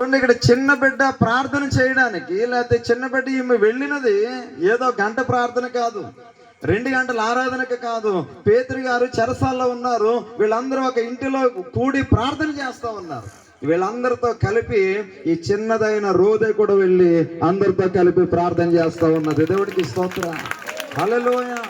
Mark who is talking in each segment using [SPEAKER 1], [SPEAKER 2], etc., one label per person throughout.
[SPEAKER 1] ఇక్కడ చిన్న బిడ్డ ప్రార్థన చేయడానికి, లేకపోతే చిన్న బిడ్డ ఈమె వెళ్ళినది ఏదో గంట ప్రార్థన కాదు, 2 గంటల ఆరాధనకు కాదు. పేతురు గారు చెరసాల్లో ఉన్నారు, వీళ్ళందరూ ఒక ఇంటిలో కూడి ప్రార్థన చేస్తూ ఉన్నారు. వీళ్ళందరితో కలిపి ఈ చిన్నదైన రోదే కూడా వెళ్ళి అందరితో కలిపి ప్రార్థన చేస్తూ ఉన్నది. దేవుడికి స్తోత్రం, హల్లెలూయా.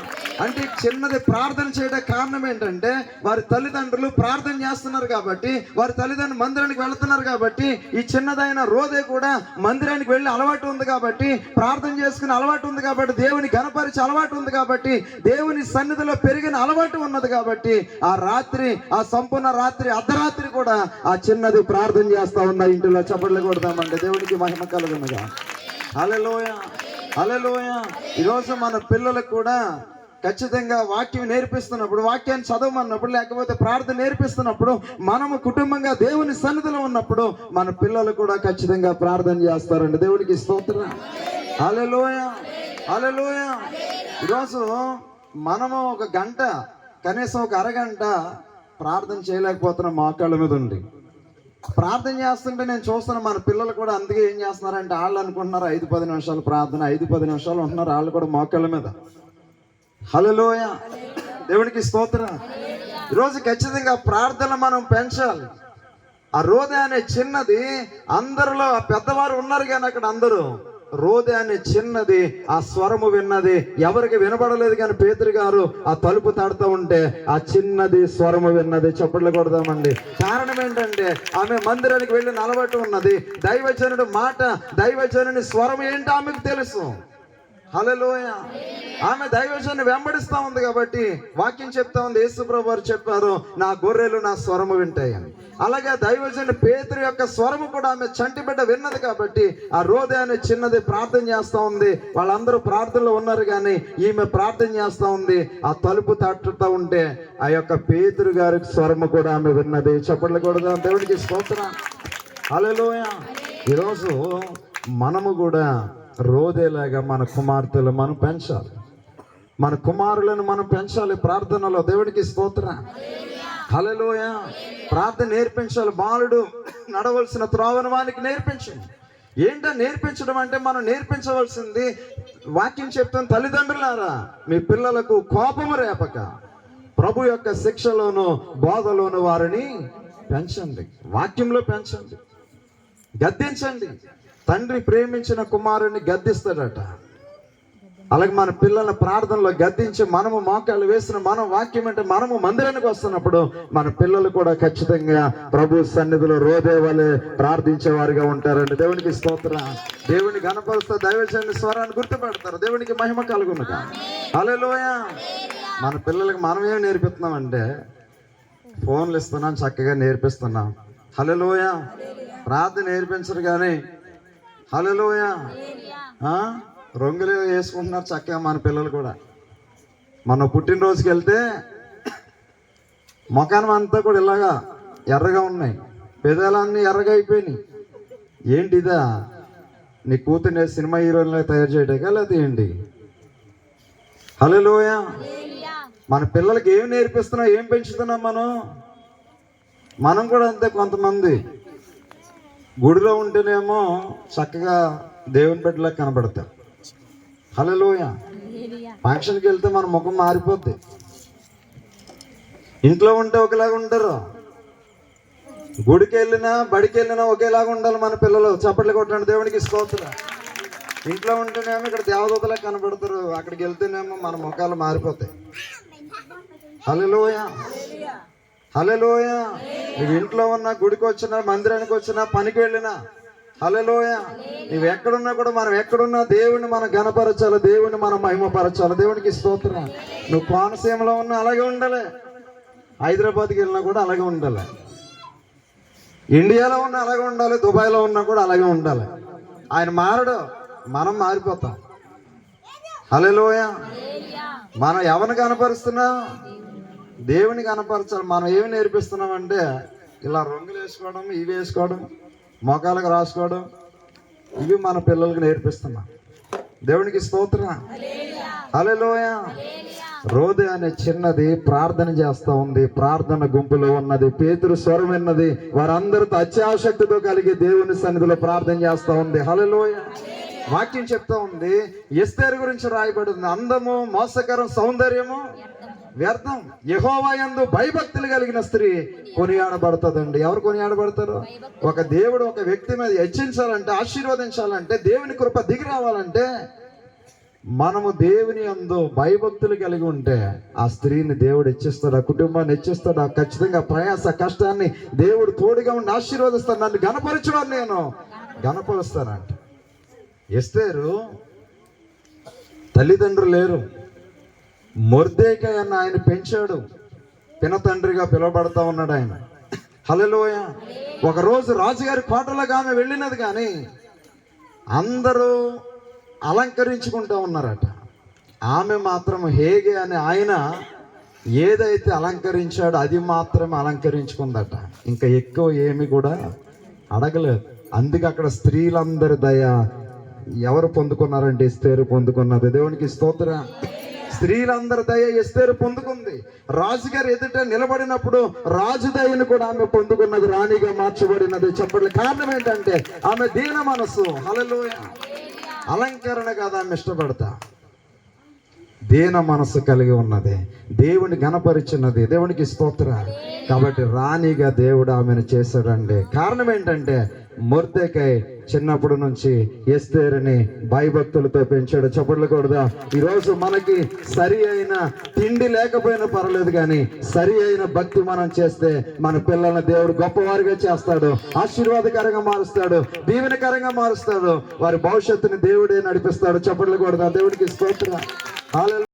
[SPEAKER 1] అంటే చిన్నది ప్రార్థన చేయడానికి కారణం ఏంటంటే, వారి తల్లిదండ్రులు ప్రార్థన చేస్తున్నారు కాబట్టి, వారి తల్లిదండ్రులు మందిరానికి వెళుతున్నారు కాబట్టి, ఈ చిన్నదైన రోదే కూడా మందిరానికి వెళ్ళి అలవాటు ఉంది కాబట్టి, ప్రార్థన చేసుకుని అలవాటు ఉంది కాబట్టి, దేవుని ఘనపరిచే అలవాటు ఉంది కాబట్టి, దేవుని సన్నిధిలో పెరిగిన అలవాటు ఉన్నది కాబట్టి, ఆ రాత్రి, ఆ సంపూర్ణ రాత్రి, అర్ధరాత్రి కూడా ఆ చిన్నది ప్రార్థన చేస్తా ఉన్న ఇంటిలో చప్పట్లు కొడదామండి. దేవునికి మహిమ కలుగునుగా. హల్లెలూయా, హల్లెలూయా. ఈరోజు మన పిల్లలకు కూడా ఖచ్చితంగా వాక్యం నేర్పిస్తున్నప్పుడు, వాక్యాన్ని చదవమన్నప్పుడు, లేకపోతే ప్రార్థన నేర్పిస్తున్నప్పుడు, మనము కుటుంబంగా దేవుని సన్నిధిలో ఉన్నప్పుడు మన పిల్లలు కూడా ఖచ్చితంగా ప్రార్థన చేస్తారండి. దేవునికి స్తోత్రం, హల్లెలూయా, హల్లెలూయా. ఈరోజు మనము ఒక గంట, కనీసం ఒక అరగంట ప్రార్థన చేయలేకపోతున్నాం. మోకాళ్ళ మీద ఉండి ప్రార్థన చేస్తుంటే నేను చూస్తున్నా మన పిల్లలు కూడా అందుకే ఏం చేస్తున్నారంటే, వాళ్ళు అనుకుంటున్నారు 5-10 నిమిషాలు ప్రార్థన, 5-10 నిమిషాలు ఉంటున్నారు వాళ్ళు కూడా మోకాళ్ళ మీద. హల్లెలూయా, దేవునికి స్తోత్రం. ఈరోజు ఖచ్చితంగా ప్రార్థన మనం పెంచాలి. ఆ రోదే అనే చిన్నది, అందరిలో పెద్దవారు ఉన్నారు కానీ అక్కడ అందరూ రోదే అనే చిన్నది ఆ స్వరము విన్నది. ఎవరికి వినబడలేదు కానీ పేతురు గారు ఆ తలుపు తడుతూ ఉంటే ఆ చిన్నది స్వరము విన్నది. చప్పట్లు కొడదామండి. కారణం ఏంటంటే, ఆమె మందిరానికి వెళ్ళిన అలవాటు ఉన్నది. దైవజనుడు మాట, దైవజనుని స్వరం ఏంటో ఆమెకు తెలుసు. హల్లెలూయా. ఆమె దైవజనుని వెంబడిస్తా ఉంది కాబట్టి వాక్యం చెప్తా ఉంది. యేసు ప్రభువు వారు చెప్పారు, నా గొర్రెలు నా స్వరము వింటాయని. అలాగే దైవజనుని పేతురు యొక్క స్వరము కూడా ఆమె చంటి బిడ్డ విన్నది కాబట్టి ఆ రోదే అనే చిన్నది ప్రార్థన చేస్తా ఉంది. వాళ్ళందరూ ప్రార్థనలో ఉన్నారు కానీ ఈమె ప్రార్థన చేస్తా ఉంది. ఆ తలుపు తట్టుతూ ఉంటే ఆ యొక్క పేతురు గారి స్వరము కూడా ఆమె విన్నది. చప్పట్లు కూడా దేవుడికి స్తోత్రం, హల్లెలూయా. ఈరోజు మనము కూడా రోదేలాగా మన కుమార్తెలు మనం పెంచాలి, మన కుమారులను మనం పెంచాలి ప్రార్థనలో. దేవుడికి స్తోత్రం, హల్లెలూయా. ప్రార్థన నేర్పించాలి. బాలుడు నడవలసిన త్రోవను వానికి నేర్పించండి. ఏంటో నేర్పించడం అంటే, మనం నేర్పించవలసింది వాక్యం చెప్తున్న తల్లిదండ్రులారా, మీ పిల్లలకు కోపము రేపక ప్రభు యొక్క శిక్షలోను బోధలోను వారిని పెంచండి, వాక్యంలో పెంచండి, గద్దించండి. తండ్రి ప్రేమించిన కుమారుని గద్దిస్తాడట. అలాగే మన పిల్లల ప్రార్థనలో గద్దించి మనము మోకాళ్ళు వేసిన, మనం వాక్యం అంటే మనము మందిరానికి వస్తున్నప్పుడు మన పిల్లలు కూడా ఖచ్చితంగా ప్రభు సన్నిధిలో రోదే వలె ప్రార్థించే వారిగా ఉంటారండి. దేవునికి స్తోత్రం. దేవుని గణపరుస్తూ దైవజనుని స్వరాన్ని గుర్తుపెడతారు. దేవునికి మహిమ కలుగునుగా. హల్లెలూయా. మన పిల్లలకి మనం ఏం నేర్పిస్తున్నామంటే, ఫోన్లు ఇస్తున్నాం, చక్కగా నేర్పిస్తున్నాం. హల్లెలూయా. ప్రార్థన నేర్పించరు కానీ హల్లెలూయా రంగులు వేసుకుంటున్నారు చక్కగా మన పిల్లలు కూడా. మన పుట్టినరోజుకి వెళ్తే ముఖానం అంతా కూడా ఇలాగా ఎర్రగా ఉన్నాయి, పెదాలన్నీ ఎర్రగా అయిపోయినాయి. ఏంటిదా, నీ కూతుర్ని సినిమా హీరోయిన్లా తయారు చేయడానికా లేదా ఏంటి? హల్లెలూయా. మన పిల్లలకి ఏం నేర్పిస్తున్నాం, ఏం పెంచుతున్నాం మనం కూడా అంతే. కొంతమంది గుడిలో ఉంటేనేమో చక్కగా దేవుని బిడ్డలా కనబడతారు. హల్లెలూయా. ఫంక్షన్కి వెళ్తే మన ముఖం మారిపోద్ది. ఇంట్లో ఉంటే ఒకలాగా ఉంటారు, గుడికి వెళ్ళినా బడికి వెళ్ళినా ఒకేలాగా ఉండాలి మన పిల్లలు. చప్పట్లు కొట్టండి. దేవునికి స్తోత్రం. ఇంట్లో ఉంటేనేమో ఇక్కడ దేవదూతలా కనబడతారు, అక్కడికి వెళ్తేనేమో మన ముఖాలు మారిపోతాయి. హల్లెలూయా, హల్లెలూయా. నువ్వు ఇంట్లో ఉన్నా, గుడికి వచ్చినా, మందిరానికి వచ్చినా, పనికి వెళ్ళినా, హల్లెలూయా, నువ్వు ఎక్కడున్నా కూడా, మనం ఎక్కడున్నా దేవుని మనం ఘనపరచాలి, దేవుని మనం మహిమపరచాలి. దేవునికి స్తోత్రం. నువ్వు కోనసీమలో ఉన్నా అలాగే ఉండాలి, హైదరాబాద్కి వెళ్ళినా కూడా అలాగే ఉండాలి, ఇండియాలో ఉన్నా అలాగే ఉండాలి, దుబాయ్లో ఉన్నా కూడా అలాగే ఉండాలి. ఆయన మారడు, మనం మారిపోతాం. హల్లెలూయా. మనం ఎవరిని కనపరుస్తున్నాం? దేవుని కనపరచాలి. మనం ఏమి నేర్పిస్తున్నామంటే, ఇలా రంగులు వేసుకోవడం, ఇవి వేసుకోవడం, మొఖాలకు రాసుకోవడం, ఇవి మన పిల్లలకు నేర్పిస్తున్నాం. దేవునికి స్తోత్రం, హల్లెలూయా. రోదే అనే చిన్నది ప్రార్థన చేస్తా ఉంది. ప్రార్థన గుంపులో ఉన్నది. పేతురు స్వరం విన్నది. వారందరితో అత్యాసక్తితో కలిగి దేవుని సన్నిధిలో ప్రార్థన చేస్తా ఉంది. హల్లెలూయా. వాక్యం చెప్తా ఉంది, ఎస్తేరు గురించి రాయబడింది, అందము, మోసకరం, సౌందర్యము వ్యర్థం, యెహోవా యందు భయభక్తులు కలిగిన స్త్రీ కొనియాడబడుతుందండి. ఎవరు కొనియాడబడతారు? ఒక దేవుడు ఒక వ్యక్తి మీద హెచ్చించాలంటే, ఆశీర్వదించాలంటే, దేవుని కృప దిగి రావాలంటే మనము దేవుని యందు భయభక్తులు కలిగి ఉంటే ఆ స్త్రీని దేవుడు హెచ్చిస్తాడు, ఆ కుటుంబాన్ని హెచ్చిస్తాడు. ఆ ఖచ్చితంగా ప్రయాస కష్టాన్ని దేవుడు తోడుగా ఉండి ఆశీర్వదిస్తాడు. నన్ను గణపరచువాడు, నేను గణపరుస్తానంట. ఎస్తేరు తల్లిదండ్రులు లేరు. మొర్దెకై అన్న ఆయన పెంచాడు. పినతండ్రిగా పిలువబడతా ఉన్నాడు ఆయన. హల్లెలూయా. ఒకరోజు రాజుగారి కోటలోకి ఆమె వెళ్ళినది, కానీ అందరూ అలంకరించుకుంటూ ఉన్నారట. ఆమె మాత్రం హేగే అనే ఆయన ఏదైతే అలంకరించాడో అది మాత్రమే అలంకరించుకుందట. ఇంకా ఎక్కువ ఏమి కూడా అడగలేదు. అందుకే అక్కడ స్త్రీలందరి దయ ఎవరు పొందుకున్నారంటే ఎస్తేరు పొందుకున్నది. దేవునికి స్తోత్రం. స్త్రీలందరి దయ ఎస్తేరు పొందుకుంది. రాజుగారు ఎదుట నిలబడినప్పుడు రాజు దయను కూడా ఆమె పొందుకున్నది, రాణిగా మార్చబడినది. చెప్పండి, కారణం ఏంటంటే ఆమె దీన మనసు. హల్లెలూయా. అలంకరణ కాదు ఆమె ఇష్టపడతా, దీన మనసు కలిగి ఉన్నది, దేవుని గణపరిచినది. దేవునికి స్తోత్రం. కాబట్టి రాణిగా దేవుడు ఆమెను చేశాడండి. కారణం ఏంటంటే మొర్దెకై చిన్నప్పటి నుంచి ఎస్తేరుని భయభక్తులతో పెంచాడు. చప్పట్లు కొడదా. ఈరోజు మనకి సరి అయిన తిండి లేకపోయినా పర్వాలేదు, కానీ సరి అయిన భక్తి మనం చేస్తే మన పిల్లల్ని దేవుడు గొప్పవారిగా చేస్తాడు, ఆశీర్వాదకరంగా మారుస్తాడు, దీవెనకరంగా మారుస్తాడు. వారి భవిష్యత్తుని దేవుడే నడిపిస్తాడు. చప్పట్లు కొడదా. దేవుడికి స్తోత్రం.